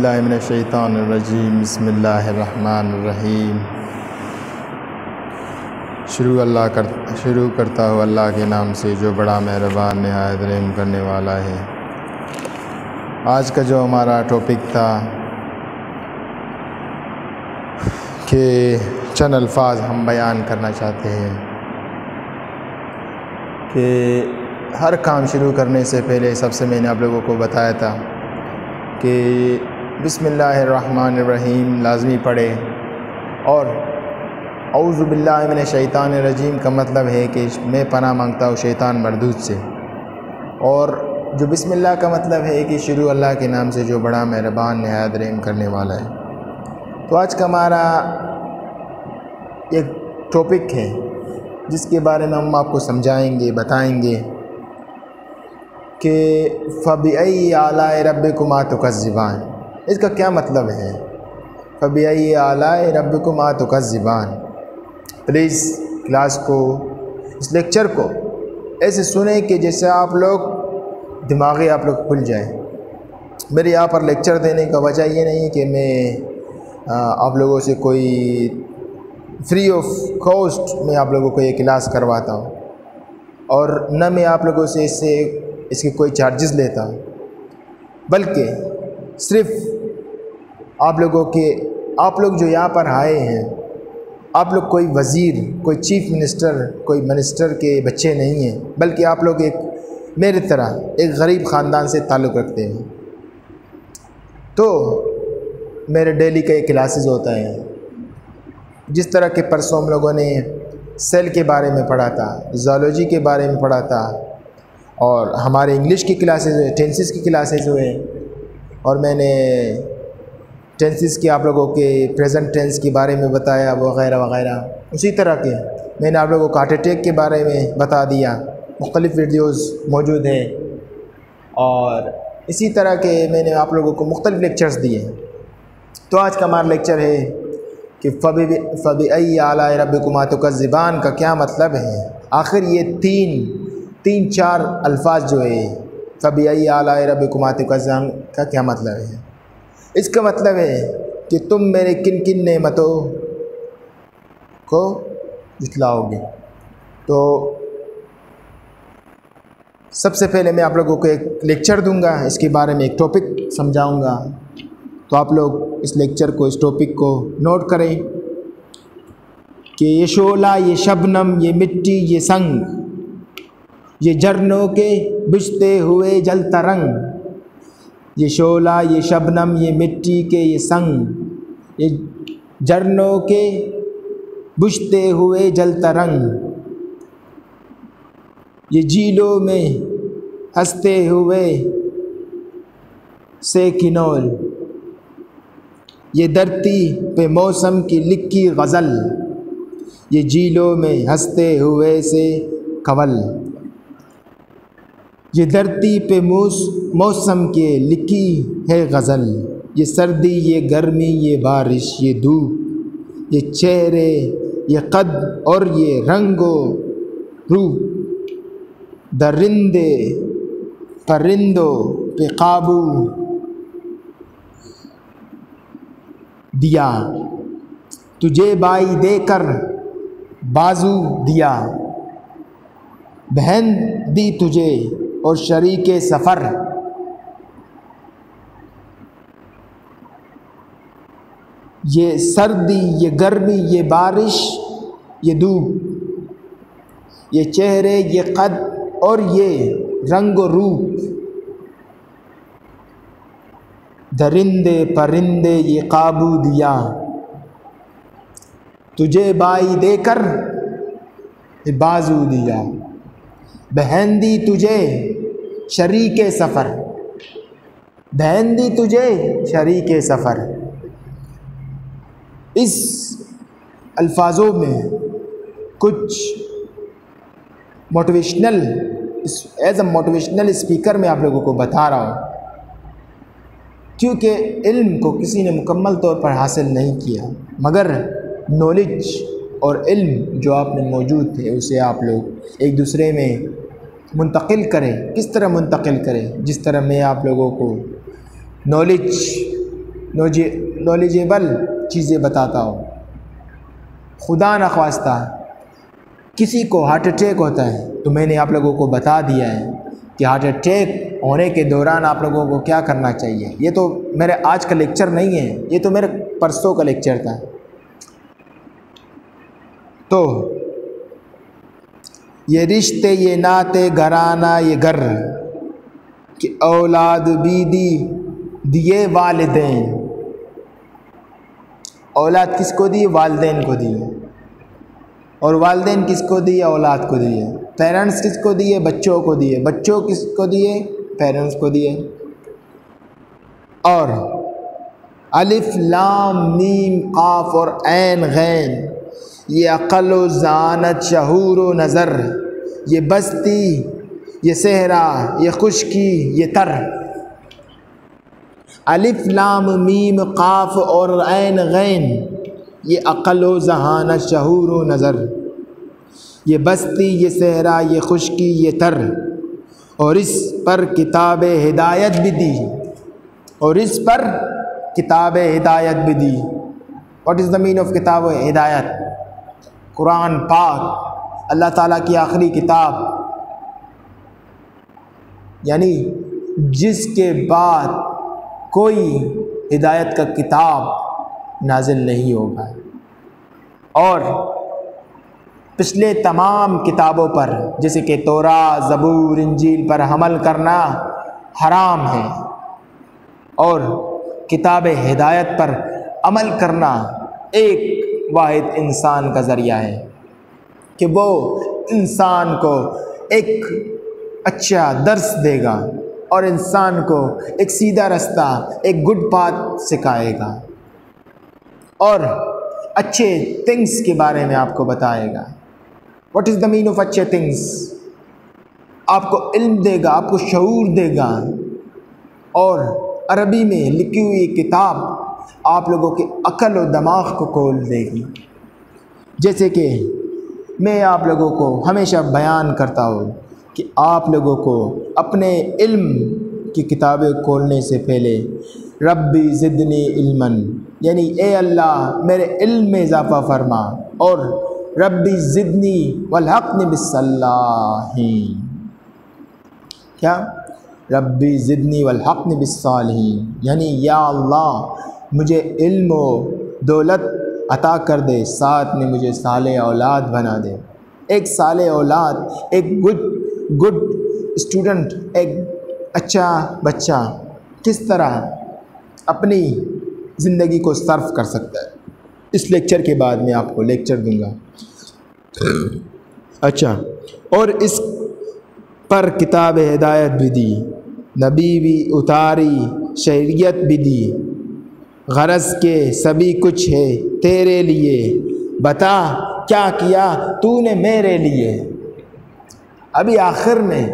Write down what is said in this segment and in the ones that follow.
اللہ من الشیطان الرجیم بسم اللہ الرحمن الرحیم۔ شروع کرتا ہوں اللہ کے نام سے جو بڑا مہربان نہایت رحم کرنے والا ہے۔ آج کا جو ہمارا ٹاپک تھا کہ چند الفاظ ہم بیان کرنا چاہتے ہیں کہ ہر کام شروع کرنے سے پہلے سب سے میں نے آپ لوگوں کو بتایا تھا کہ بسم اللہ الرحمن الرحیم لازمی پڑھے، اور اعوذ باللہ من الشیطان الرجیم کا مطلب ہے کہ میں پناہ مانگتا ہوں شیطان مردود سے، اور جو بسم اللہ کا مطلب ہے کہ شروع اللہ کے نام سے جو بڑا مہربان نہایت رحم کرنے والا ہے۔ تو آج کا ہمارا ایک ٹاپک ہے جس کے بارے میں ہم آپ کو سمجھائیں گے، بتائیں گے کہ فَبِأَيِّ آلَاءِ رَبِّكُمَا تُكَذِّبَانِ۔ اس کا کیا مطلب ہے؟ فَبِأَيِّ آلَاءِ رَبِّكُمَا تُكَذِّبَانِ۔ پلیز کلاس کو، اس لیکچر کو ایسے سنیں کہ جیسے آپ لوگ دماغی آپ لوگ کھل جائیں۔ میرے یہاں پر لیکچر دینے کا وجہ یہ نہیں کہ میں آپ لوگوں سے کوئی فری آف کاسٹ میں آپ لوگوں کو یہ کلاس کرواتا ہوں، اور نہ میں آپ لوگوں سے اس کے کوئی چارجز لیتا ہوں، بلکہ صرف آپ لوگ جو یہاں پر آئے ہیں، آپ لوگ کوئی وزیر، کوئی چیف منسٹر، کوئی منسٹر کے بچے نہیں ہیں، بلکہ آپ لوگ میری طرح ایک غریب خاندان سے تعلق رکھتے ہیں۔ تو میرے ڈیلی کا یہ کلاسز ہوتا ہے، جس طرح کہ پرسوں ہم لوگوں نے سیل کے بارے میں پڑھا تھا، زالوجی کے بارے میں پڑھا تھا، اور ہمارے انگلش کی کلاسز ہوئے، ٹینسز کی کلاسز ہوئے، اور میں نے ٹینسز کی آپ لوگوں کے پریزنٹ ٹینس کے بارے میں بتایا وغیرہ وغیرہ۔ اسی طرح کے میں نے آپ لوگوں کو ہارٹ اٹیک کے بارے میں بتا دیا، مختلف ویڈیوز موجود ہیں، اور اسی طرح کے میں نے آپ لوگوں کو مختلف لیکچرز دیے۔ تو آج کا ہمارا لیکچر ہے کہ فَبِأَيِّ آلَاءِ رَبِّكُمَا تُكَذِّبَانِ کا کیا مطلب ہے۔ آخر یہ تین چار الفاظ جو ہے فَبِأَيِّ آلَاءِ رَبِّكُمَا تُكَذِّبَانِ کا کیا مطلب ہے؟ اس کا مطلب ہے کہ تم میرے کن کن نعمتوں کو جھٹلاؤ گے۔ تو سب سے پہلے میں آپ لوگوں کو ایک لیکچر دوں گا، اس کے بارے میں ایک ٹاپک سمجھاؤں گا، تو آپ لوگ اس لیکچر کو، اس ٹاپک کو نوٹ کریں کہ یہ شعلہ، یہ شبنم، یہ مٹی، یہ سنگ، یہ جھرنوں کے بجھتے ہوئے جلتا رنگ۔ یہ شعلہ، یہ شبنم، یہ مٹی کے یہ سنگ، یہ جھرنوں کے بجھتے ہوئے جلتا رنگ، یہ جھیلوں میں ہنستے ہوئے سیکینول، یہ دھرتی پہ موسم کی لکھی غزل، یہ جھیلوں میں ہنستے ہوئے سے کنول، یہ دھرتی پہ موسم کے لکھی ہے غزل، یہ سردی، یہ گرمی، یہ بارش، یہ دھوپ، یہ چہرے، یہ قد اور یہ رنگ و روپ، درندے پرندوں پہ قابو دیا، تجھے بائی دے کر بازو دیا، بہن دی تجھے اور شریک سفر، یہ سردی، یہ گرمی، یہ بارش، یہ دھوپ، یہ چہرے، یہ قد اور یہ رنگ و روپ، درندے پرندے یہ قابو دیا، تجھے بائی دے کر بازو دیا، بہن دی تجھے شریک سفر، بہن دی تجھے شریک سفر۔ اس الفاظوں میں کچھ motivational, as a motivational speaker میں آپ لوگوں کو بتا رہا ہوں، کیونکہ علم کو کسی نے مکمل طور پر حاصل نہیں کیا، مگر نالج اور علم جو آپ میں موجود تھے اسے آپ لوگ ایک دوسرے میں منتقل کریں۔ کس طرح منتقل کریں؟ جس طرح میں آپ لوگوں کو نالج نالجیبل چیزیں بتاتا ہوں۔ خدا نخواستہ کسی کو ہارٹ اٹیک ہوتا ہے تو میں نے آپ لوگوں کو بتا دیا ہے کہ ہارٹ اٹیک ہونے کے دوران آپ لوگوں کو کیا کرنا چاہیے۔ یہ تو میرے آج کا لیکچر نہیں ہے، یہ تو میرے پرسوں کا لیکچر تھا۔ تو یہ رشتے، یہ ناتے، گھرانہ، یہ گھر کہ اولاد بھی دیے والدین۔ اولاد کس کو دی؟ والدین کو دی، اور والدین کس کو دیے؟ اولاد کو دیے۔ پیرنٹس کس کو دیے؟ بچوں کو دیے۔ بچوں کس کو دیے؟ پیرنٹس کو دیے۔ اور الف لام میم قاف اور عین غین، یہ عقل و ذہانت، شعور و نظر، یہ بستی، یہ صحرا، یہ خشکی، یہ تر۔ الف لام میم قاف اور عین غین، یہ عقل و ذہانت، شعور و نظر، یہ بستی، یہ صحرا، یہ خشکی، یہ تر، اور اس پر کتاب ہدایت بھی دی، اور اس پر کتاب ہدایت بھی دی۔ What is the mean of کتاب ہدایت؟ قرآن پاک، اللہ تعالیٰ کی آخری کتاب، یعنی جس کے بعد کوئی ہدایت کا کتاب نازل نہیں ہوگا، اور پچھلے تمام کتابوں پر جیسے کہ تورات، زبور، انجیل پر عمل کرنا حرام ہے، اور کتاب ہدایت پر عمل کرنا ایک واحد انسان کا ذریعہ ہے کہ وہ انسان کو ایک اچھا درس دے گا اور انسان کو ایک سیدھا رستہ، ایک گڈ پاتھ سکھائے گا، اور اچھے تھنگس کے بارے میں آپ کو بتائے گا۔ What is the mean of اچھے تھنگس؟ آپ کو علم دے گا، آپ کو شعور دے گا، اور عربی میں لکھی ہوئی کتاب آپ لوگوں کے عقل و دماغ کو کھول دے گی۔ جیسے کہ میں آپ لوگوں کو ہمیشہ بیان کرتا ہوں کہ آپ لوگوں کو اپنے علم کی کتابیں کھولنے سے پہلے ربی زدنی علما، یعنی اے اللہ میرے علم میں اضافہ فرما، اور ربی زدنی والحقنی بالصالحین، کیا؟ ربی زدنی والحقنی بالصالحین، یعنی یا اللہ مجھے علم و دولت عطا کر دے، ساتھ میں مجھے صالح اولاد بنا دے۔ ایک صالح اولاد، ایک گڈ اسٹوڈنٹ، ایک اچھا بچہ کس طرح اپنی زندگی کو صرف کر سکتا ہے، اس لیکچر کے بعد میں آپ کو لیکچر دوں گا۔ اچھا، اور اس پر کتاب ہدایت بھی دی، نبی بھی اتاری، شریعت بھی دی، غرض کے سبھی کچھ ہے تیرے لیے، بتا کیا کیا تو نے میرے لیے۔ ابھی آخر میں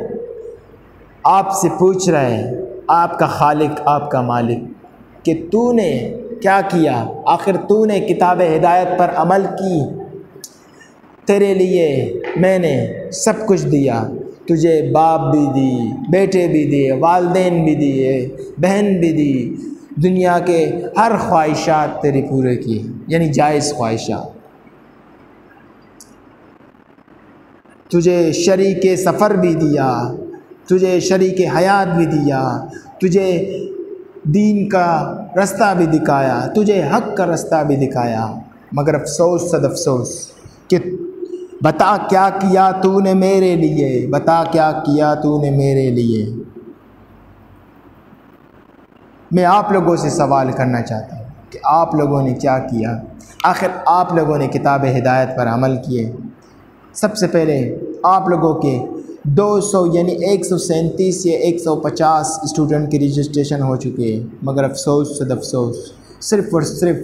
آپ سے پوچھ رہے ہیں آپ کا خالق، آپ کا مالک، کہ تو نے کیا کیا؟ آخر تو نے کتاب ہدایت پر عمل کی، تیرے لیے میں نے سب کچھ دیا، تجھے باپ بھی دی، بیٹے بھی دیے، والدین بھی دیے، بہن بھی دی، دنیا کے ہر خواہشات تیری پورے کی، یعنی جائز خواہشات۔ تجھے شریک سفر بھی دیا، تجھے شریک حیات بھی دیا، تجھے دین کا رستہ بھی دکھایا، تجھے حق کا رستہ بھی دکھایا، مگر افسوس صد افسوس کہ بتا کیا کیا تو نے میرے لیے، بتا کیا کیا تو نے میرے لیے۔ میں آپ لوگوں سے سوال کرنا چاہتا ہوں کہ آپ لوگوں نے کیا کیا؟ آخر آپ لوگوں نے کتاب ہدایت پر عمل کیے؟ سب سے پہلے آپ لوگوں کے 200 یعنی 137 یا 150 اسٹوڈنٹ کی رجسٹریشن ہو چکی ہے، مگر افسوس صد افسوس صرف اور صرف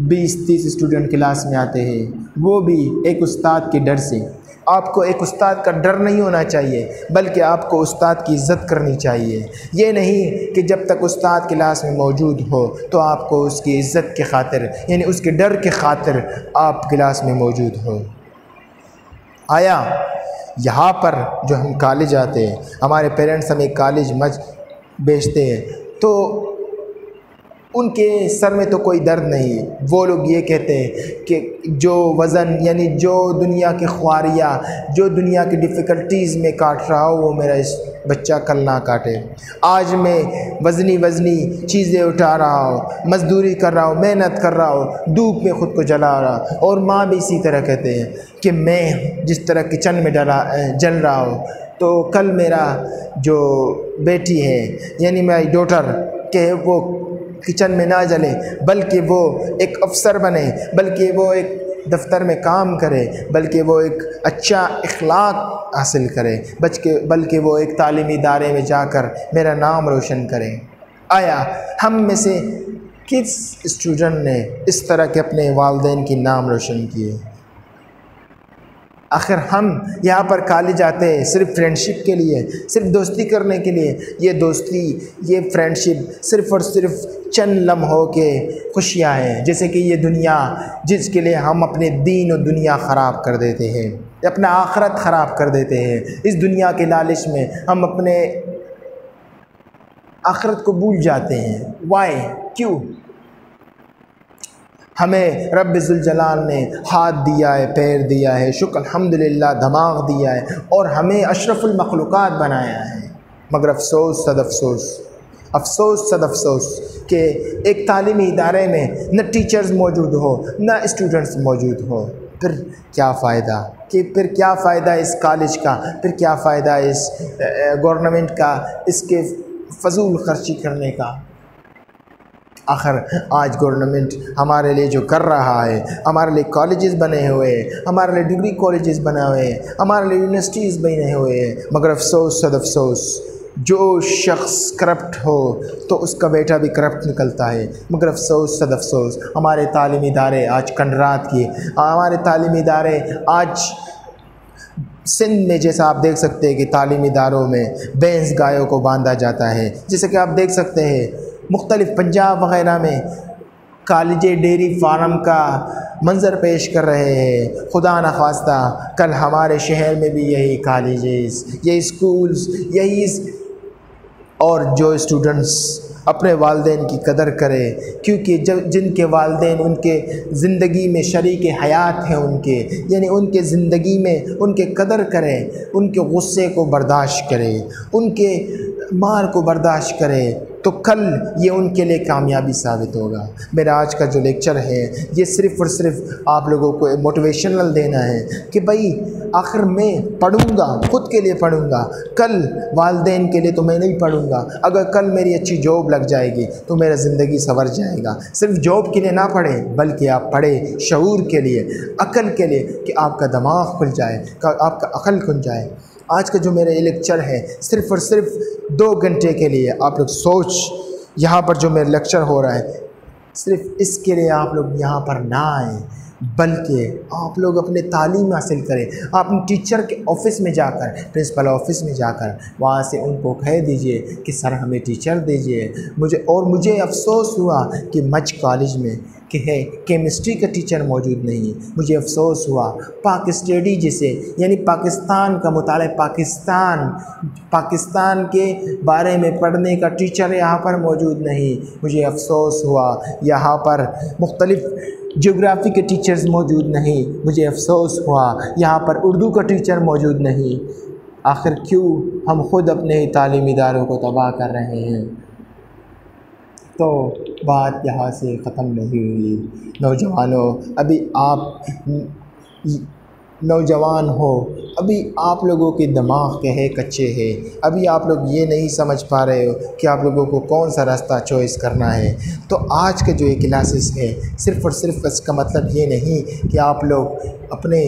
20-30 اسٹوڈنٹ کلاس میں آتے ہیں، وہ بھی ایک استاد کے ڈر سے۔ آپ کو ایک استاد کا ڈر نہیں ہونا چاہیے، بلکہ آپ کو استاد کی عزت کرنی چاہیے۔ یہ نہیں کہ جب تک استاد کلاس میں موجود ہو تو آپ کو اس کی عزت کے خاطر، یعنی اس کے ڈر کے خاطر آپ کلاس میں موجود ہو۔ آیا یہاں پر جو ہم کالج آتے ہیں، ہمارے پیرنٹس ہمیں کالج بھیجتے ہیں، تو ان کے سر میں تو کوئی درد نہیں. وہ لوگ یہ کہتے ہیں کہ جو وزن یعنی جو دنیا کے خواریاں، جو دنیا کی ڈیفیکلٹیز میں کاٹ رہا ہو وہ میرا اس بچہ کل نہ کاٹے. آج میں وزنی چیزیں اٹھا رہا ہوں، مزدوری کر رہا ہوں، محنت کر رہا ہوں، دھوپ میں خود کو جلا رہا ہوں. اور ماں بھی اسی طرح کہتے ہیں کہ میں جس طرح کچن میں جل رہا ہوں تو کل میرا جو بیٹی ہے یعنی میری ڈاٹر کہ وہ کچن میں نہ جلے، بلکہ وہ ایک افسر بنے، بلکہ وہ ایک دفتر میں کام کرے، بلکہ وہ ایک اچھا اخلاق حاصل کرے، بلکہ وہ ایک تعلیمی ادارے میں جا کر میرا نام روشن کرے. آیا ہم میں سے کس اسٹوڈنٹ نے اس طرح کے اپنے والدین کی نام روشن کیے؟ آخر ہم یہاں پر کالج آتے ہیں صرف فرینڈشپ کے لیے، صرف دوستی کرنے کے لیے. یہ دوستی، یہ فرینڈشپ صرف اور صرف چند لمحوں کے خوشیاں ہیں، جیسے کہ یہ دنیا جس کے لیے ہم اپنے دین اور دنیا خراب کر دیتے ہیں، اپنا آخرت خراب کر دیتے ہیں. اس دنیا کے لالچ میں ہم اپنے آخرت کو بھول جاتے ہیں. وائی؟ کیوں؟ ہمیں رب ذوالجلال نے ہاتھ دیا ہے، پیر دیا ہے، شکر الحمدللہ دماغ دیا ہے اور ہمیں اشرف المخلوقات بنایا ہے. مگر افسوس صد افسوس کہ ایک تعلیمی ادارے میں نہ ٹیچرز موجود ہو نہ اسٹوڈنٹس موجود ہو. پھر کیا فائدہ؟ پھر کیا فائدہ اس کالج کا؟ پھر کیا فائدہ اس گورنمنٹ کا اس کے فضول خرچی کرنے کا؟ آخر آج گورنمنٹ ہمارے لیے جو کر رہا ہے، ہمارے لیے کالجز بنے ہوئے ہیں، ہمارے لیے ڈگری کالجز بنے ہوئے ہیں، ہمارے لیے یونیورسٹیز بنے ہوئے ہیں. مگر افسوس صد افسوس، جو شخص کرپٹ ہو تو اس کا بیٹا بھی کرپٹ نکلتا ہے. مگر افسوس صد افسوس، ہمارے تعلیمی ادارے آج کنڈرات کی، ہمارے تعلیمی ادارے آج سندھ میں جیسا آپ دیکھ سکتے ہیں کہ تعلیمی اداروں میں بھینس گایوں کو باندھا جاتا ہے. جیسے کہ آپ دیکھ سکتے ہیں مختلف پنجاب وغیرہ میں کالج ڈیری فارم کا منظر پیش کر رہے ہیں. خدا نخواستہ کل ہمارے شہر میں بھی یہی کالجز، یہی اسکولز، یہی اور جو اسٹوڈنٹس اپنے والدین کی قدر کرے، کیونکہ جن کے والدین ان کے زندگی میں شریک حیات ہیں، ان کے یعنی ان کے زندگی میں ان کے قدر کرے، ان کے غصے کو برداشت کرے، ان کے مار کو برداشت کرے تو کل یہ ان کے لیے کامیابی ثابت ہوگا. میرا آج کا جو لیکچر ہے یہ صرف اور صرف آپ لوگوں کو موٹیویشنل دینا ہے کہ بھائی آخر میں پڑھوں گا، خود کے لیے پڑھوں گا، کل والدین کے لیے تو میں نہیں پڑھوں گا. اگر کل میری اچھی جاب لگ جائے گی تو میرا زندگی سنور جائے گا. صرف جاب کے لیے نہ پڑھیں بلکہ آپ پڑھیں شعور کے لیے، عقل کے لیے، کہ آپ کا دماغ کھل جائے، کہ آپ کا عقل کھل جائے. آج کا جو میرا یہ لیکچر ہے صرف اور صرف 2 گھنٹے کے لیے آپ لوگ سوچ، یہاں پر جو میرا لیکچر ہو رہا ہے صرف اس کے لیے آپ لوگ یہاں پر نہ آئیں بلکہ آپ لوگ اپنے تعلیم حاصل کریں. آپ ٹیچر کے آفس میں جا کر، پرنسپل آفس میں جا کر وہاں سے ان کو کہہ دیجئے کہ سر ہمیں ٹیچر دیجئے. مجھے افسوس ہوا کہ مچ کالج میں کہ ہے کیمسٹری کا ٹیچر موجود نہیں. مجھے افسوس ہوا پاک اسٹڈی جسے یعنی پاکستان کا مطالعہ، پاکستان کے بارے میں پڑھنے کا ٹیچر یہاں پر موجود نہیں. مجھے افسوس ہوا یہاں پر مختلف جغرافی کے ٹیچرز موجود نہیں. مجھے افسوس ہوا یہاں پر اردو کا ٹیچر موجود نہیں. آخر کیوں ہم خود اپنے ہی تعلیمی اداروں کو تباہ کر رہے ہیں؟ تو بات یہاں سے ختم نہیں ہوئی. نوجوانوں، ابھی آپ نوجوان ہو، ابھی آپ لوگوں کے دماغ کے ہے کچے ہیں، ابھی آپ لوگ یہ نہیں سمجھ پا رہے ہو کہ آپ لوگوں کو کون سا راستہ چوائس کرنا ہے. تو آج کا جو یہ کلاسز ہے صرف اور صرف اس کا مطلب یہ نہیں کہ آپ لوگ اپنے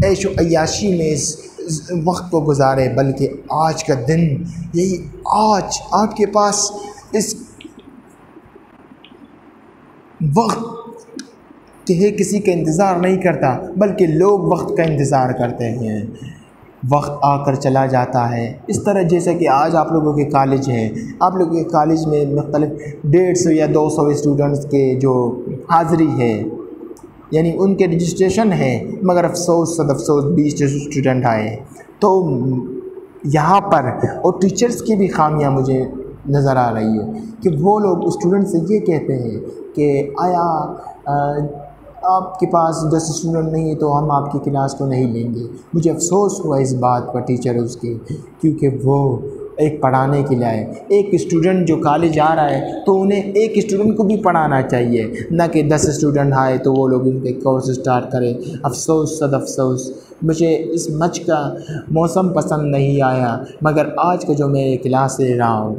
عیش و عیاشی میں اس وقت کو گزارے، بلکہ آج کا دن یہی آج آپ کے پاس اس وقت کہ کسی کا انتظار نہیں کرتا بلکہ لوگ وقت کا انتظار کرتے ہیں. وقت آ کر چلا جاتا ہے اس طرح جیسے کہ آج آپ لوگوں کے کالج ہیں، آپ لوگوں کے کالج میں مختلف 150 یا 200 اسٹوڈنٹس کے جو حاضری ہے یعنی ان کے رجسٹریشن ہے، مگر افسوس صد افسوس 20 اسٹوڈنٹ آئے. تو یہاں پر اور ٹیچرز کی بھی خامیاں مجھے نظر آ رہی ہے کہ وہ لوگ اسٹوڈنٹ سے یہ کہتے ہیں کہ آیا آپ کے پاس 10 اسٹوڈنٹ نہیں تو ہم آپ کی کلاس کو نہیں لیں گے۔ مجھے افسوس ہوا اس بات پر ٹیچرز کے، کیونکہ وہ ایک پڑھانے کے لیے آئے۔ ایک اسٹوڈنٹ جو کالج آ رہا ہے تو انہیں ایک اسٹوڈنٹ کو بھی پڑھانا چاہیے، نہ کہ 10 اسٹوڈنٹ آئے تو وہ لوگ ان کے کورس اسٹارٹ کریں۔ افسوس صد افسوس، مجھے اس مچ کا موسم پسند نہیں آیا، مگر آج کا جو میں کلاس لے رہا ہوں،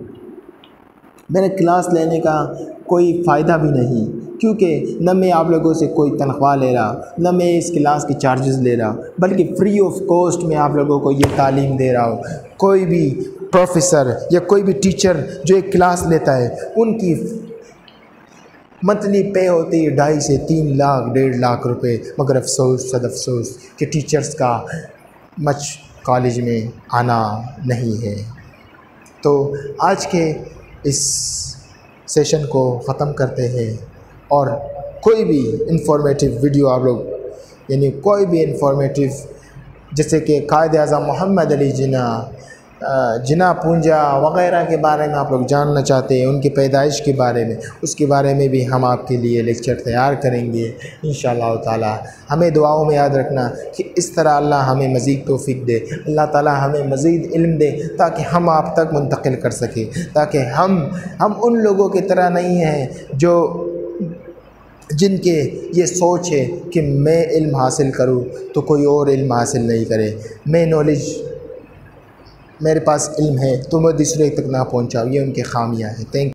میرے کلاس لینے کا کوئی فائدہ بھی نہیں، کیونکہ نہ میں آپ لوگوں سے کوئی تنخواہ لے رہا، نہ میں اس کلاس کے چارجز لے رہا، بلکہ فری آف کاسٹ میں آپ لوگوں کو یہ تعلیم دے رہا ہوں۔ کوئی بھی پروفیسر یا کوئی بھی ٹیچر جو ایک کلاس لیتا ہے، ان کی منتھلی پے ہوتی ہے 2.5 سے 3 لاکھ 1.5 لاکھ روپے، مگر افسوس صد افسوس کہ ٹیچرز کا مچ کالج میں آنا نہیں ہے۔ تو آج کے اس سیشن کو ختم کرتے ہیں، اور کوئی بھی انفارمیٹیو ویڈیو آپ لوگ، یعنی کوئی بھی انفارمیٹیو، جیسے کہ قائد اعظم محمد علی جناح پونجا وغیرہ کے بارے میں آپ لوگ جاننا چاہتے ہیں، ان کی پیدائش کے بارے میں، اس کے بارے میں بھی ہم آپ کے لیے لیکچر تیار کریں گے انشاءاللہ تعالی۔ ہمیں دعاؤں میں یاد رکھنا کہ اس طرح اللہ ہمیں مزید توفیق دے، اللہ تعالی ہمیں مزید علم دے، تاکہ ہم آپ تک منتقل کر سکیں، تاکہ ہم ان لوگوں کی طرح نہیں ہیں جن کے یہ سوچ ہے کہ میں علم حاصل کروں تو کوئی اور علم حاصل نہیں کرے، میرے پاس علم ہے تو میں دوسرے تک نہ پہنچاؤں، یہ ان کے خامیاں ہیں۔